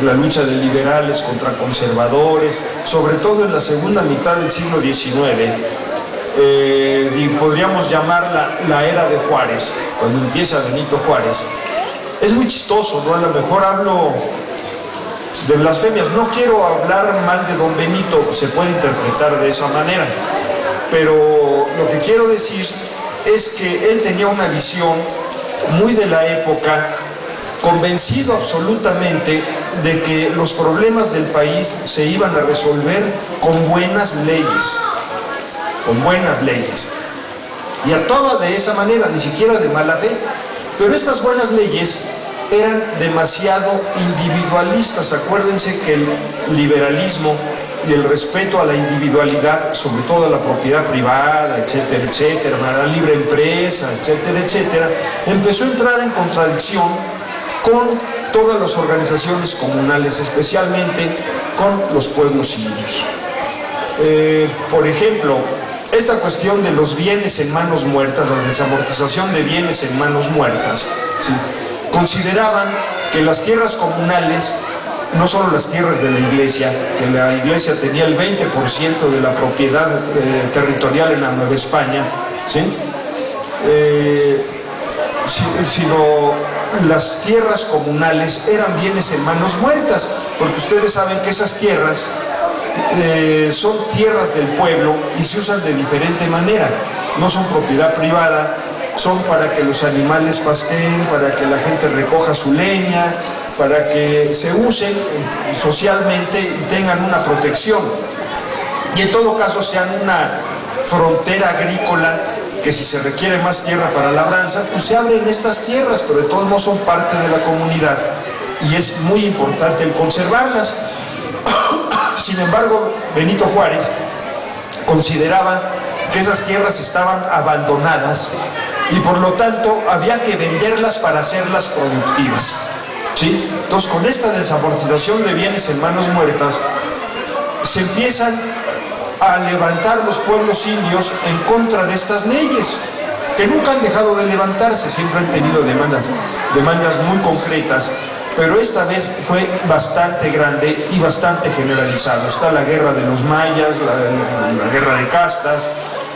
la lucha de liberales contra conservadores, sobre todo en la segunda mitad del siglo XIX, podríamos llamarla la era de Juárez, cuando empieza Benito Juárez. Es muy chistoso, ¿no? A lo mejor hablo de blasfemias, no quiero hablar mal de don Benito, se puede interpretar de esa manera, pero lo que quiero decir es que él tenía una visión muy de la época, convencido absolutamente de que los problemas del país se iban a resolver con buenas leyes, y actuaba de esa manera, ni siquiera de mala fe, pero estas buenas leyes eran demasiado individualistas. Acuérdense que el liberalismo y el respeto a la individualidad, sobre todo a la propiedad privada, etcétera, etcétera, a la libre empresa, etcétera, etcétera, empezó a entrar en contradicción con todas las organizaciones comunales, especialmente con los pueblos indios. Por ejemplo, esta cuestión de los bienes en manos muertas, la desamortización de bienes en manos muertas, ¿sí? Consideraban que las tierras comunales, no solo las tierras de la iglesia, que la iglesia tenía el 20% de la propiedad territorial en la Nueva España, ¿sí? Sino las tierras comunales eran bienes en manos muertas, porque ustedes saben que esas tierras son tierras del pueblo y se usan de diferente manera, no son propiedad privada, son para que los animales pasteen, para que la gente recoja su leña, para que se usen socialmente y tengan una protección, y en todo caso sean una frontera agrícola, que si se requiere más tierra para labranza, pues se abren estas tierras, pero de todos modos son parte de la comunidad y es muy importante el conservarlas. Sin embargo, Benito Juárez consideraba que esas tierras estaban abandonadas y por lo tanto había que venderlas para hacerlas productivas, ¿sí? Entonces, con esta desamortización de bienes en manos muertas, se empiezan a levantar los pueblos indios en contra de estas leyes, que nunca han dejado de levantarse, siempre han tenido demandas muy concretas, pero esta vez fue bastante grande y bastante generalizado. Está la guerra de los mayas, la guerra de castas,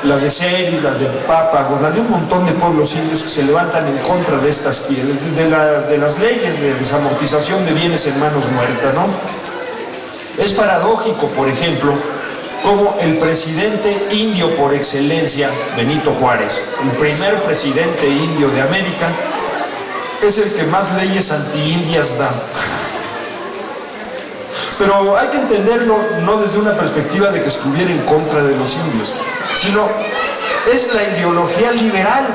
la de Seris, la de Pápagos, la de un montón de pueblos indios que se levantan en contra de estas de las leyes de desamortización de bienes en manos muertas, ¿no? Es paradójico, por ejemplo, como el presidente indio por excelencia, Benito Juárez, el primer presidente indio de América, es el que más leyes anti-indias da. Pero hay que entenderlo no desde una perspectiva de que estuviera en contra de los indios, sino es la ideología liberal.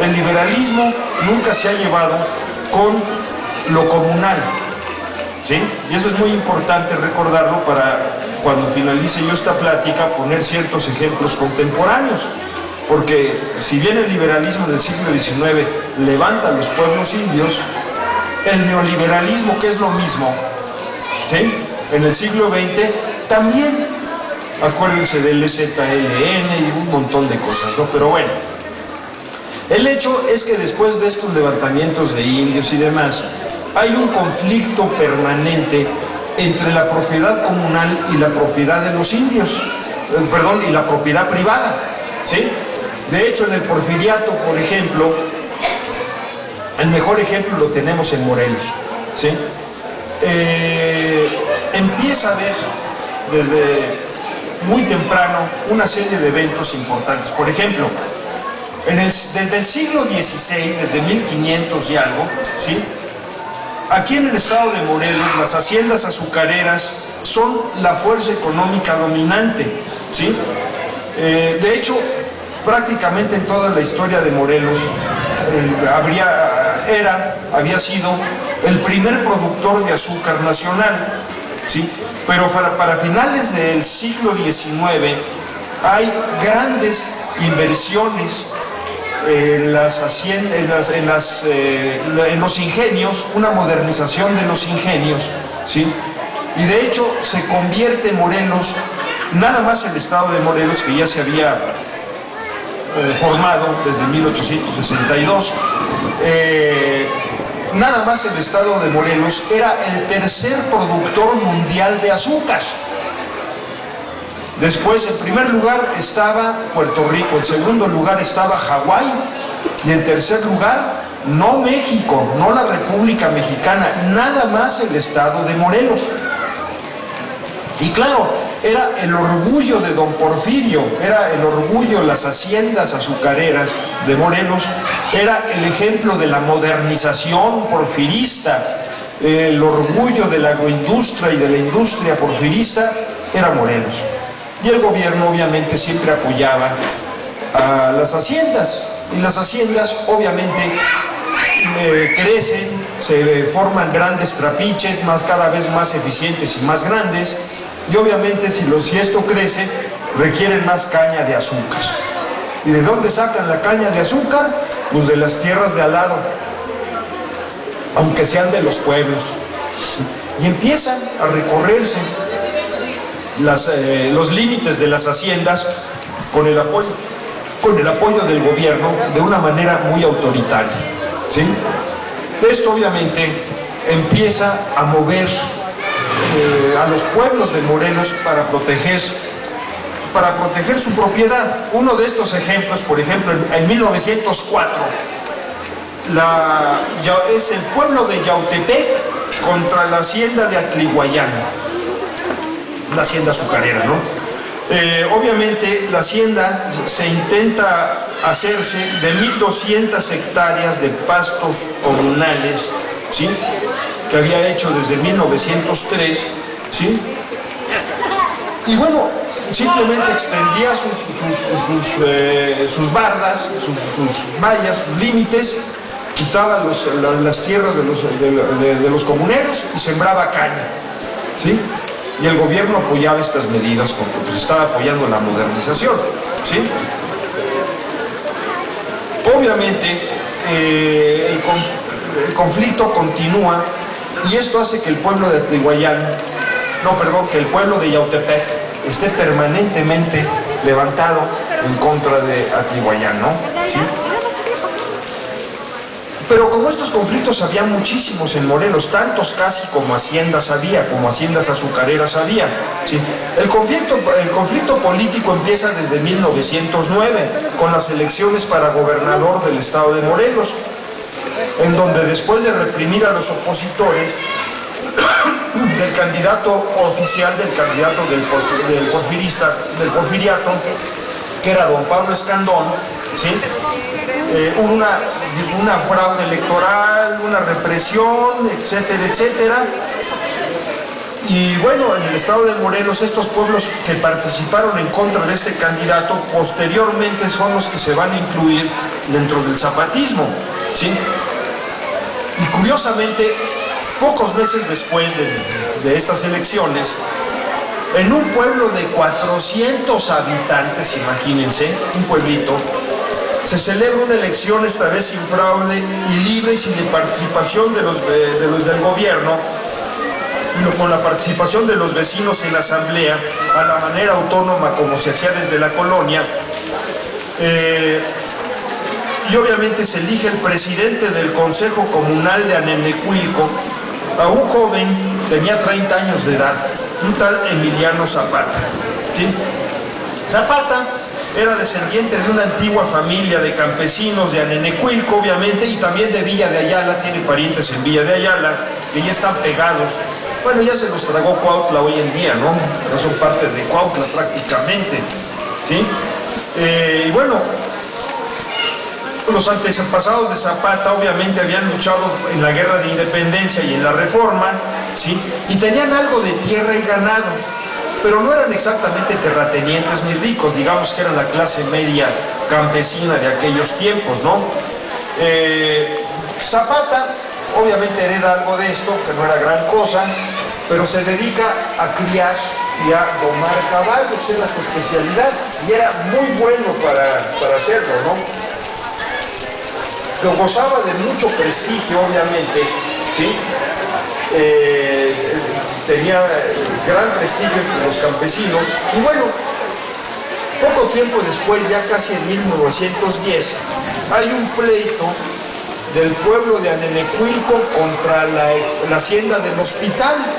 El liberalismo nunca se ha llevado con lo comunal, ¿sí? Y eso es muy importante recordarlo para cuando finalice yo esta plática poner ciertos ejemplos contemporáneos, porque si bien el liberalismo del siglo XIX levanta a los pueblos indios, el neoliberalismo, que es lo mismo, ¿sí?, en el siglo XX también, acuérdense del EZLN y un montón de cosas, ¿no? Pero bueno, el hecho es que después de estos levantamientos de indios y demás, hay un conflicto permanente entre la propiedad comunal y la propiedad de los indios, perdón, y la propiedad privada, ¿sí? De hecho, en el Porfiriato, por ejemplo, el mejor ejemplo lo tenemos en Morelos, ¿sí? Empieza a haber desde muy temprano una serie de eventos importantes. Por ejemplo, desde el siglo XVI, desde 1500 y algo, ¿sí?, aquí en el estado de Morelos, las haciendas azucareras son la fuerza económica dominante, ¿sí? De hecho, prácticamente en toda la historia de Morelos, había sido el primer productor de azúcar nacional, ¿sí? Pero para finales del siglo XIX hay grandes inversiones en las haciendas, en los ingenios, una modernización de los ingenios, ¿sí? Y de hecho se convierte Morelos, nada más el estado de Morelos, que ya se había formado desde 1862, nada más el estado de Morelos era el tercer productor mundial de azúcar. Después, en primer lugar, estaba Puerto Rico, en segundo lugar estaba Hawái, y en tercer lugar, no México, no la República Mexicana, nada más el estado de Morelos. Y claro, era el orgullo de don Porfirio, era el orgullo, las haciendas azucareras de Morelos, era el ejemplo de la modernización porfirista, el orgullo de la agroindustria y de la industria porfirista, era Morelos. Y el gobierno obviamente siempre apoyaba a las haciendas, y las haciendas obviamente crecen, se forman grandes trapiches, cada vez más eficientes y más grandes, y obviamente si esto crece, requieren más caña de azúcar. ¿Y de dónde sacan la caña de azúcar? Pues de las tierras de al lado, aunque sean de los pueblos. Y empiezan a recorrerse los límites de las haciendas con el apoyo del gobierno de una manera muy autoritaria, ¿sí? Esto obviamente empieza a mover a los pueblos de Morelos para proteger su propiedad. Uno de estos ejemplos, por ejemplo, en 1904, es el pueblo de Yautepec contra la hacienda de Atlihuayán, la hacienda azucarera, ¿no? Obviamente la hacienda se intenta hacerse de 1.200 hectáreas de pastos comunales, ¿sí?, que había hecho desde 1903, ¿sí? Y bueno, simplemente extendía sus bardas, sus vallas, sus límites, quitaba las tierras de los comuneros y sembraba caña, ¿sí? Y el gobierno apoyaba estas medidas porque pues estaba apoyando la modernización, ¿sí? Obviamente el conflicto continúa, y esto hace que el pueblo de que el pueblo de Yautepec esté permanentemente levantado en contra de Atlihuayán, ¿no? ¿Sí? Pero como estos conflictos había muchísimos en Morelos, tantos casi como haciendas había, como haciendas azucareras había, ¿sí? El conflicto político empieza desde 1909, con las elecciones para gobernador del estado de Morelos, en donde después de reprimir a los opositores del candidato oficial, del candidato del porfiriato, que era don Pablo Escandón, ¿sí?, hubo una fraude electoral, una represión, etcétera, etcétera. Y bueno, en el estado de Morelos, estos pueblos que participaron en contra de este candidato, posteriormente son los que se van a incluir dentro del zapatismo, ¿sí? Y curiosamente, pocos meses después de estas elecciones, en un pueblo de 400 habitantes, imagínense, un pueblito, se celebra una elección, esta vez sin fraude y libre y sin participación del gobierno, sino con la participación de los vecinos en la asamblea, a la manera autónoma como se hacía desde la colonia. Y obviamente se elige el presidente del Consejo Comunal de Anenecuilco, a un joven, tenía 30 años de edad, un tal Emiliano Zapata, ¿sí? Zapata era descendiente de una antigua familia de campesinos de Anenecuilco, obviamente, y también de Villa de Ayala, tiene parientes en Villa de Ayala, que ya están pegados. Bueno, ya se los tragó Cuautla hoy en día, ¿no? Ya son parte de Cuautla prácticamente, ¿sí? Y bueno, los antepasados de Zapata obviamente habían luchado en la guerra de independencia y en la reforma, ¿sí?, y tenían algo de tierra y ganado, pero no eran exactamente terratenientes ni ricos, digamos que eran la clase media campesina de aquellos tiempos, ¿no? Zapata obviamente hereda algo de esto, que no era gran cosa, pero se dedica a criar y a domar caballos, era su especialidad, y era muy bueno para hacerlo, ¿no? Lo gozaba de mucho prestigio, obviamente, ¿sí? Tenía gran prestigio entre los campesinos, y bueno, poco tiempo después, ya casi en 1910, hay un pleito del pueblo de Anenecuilco contra la hacienda del hospital.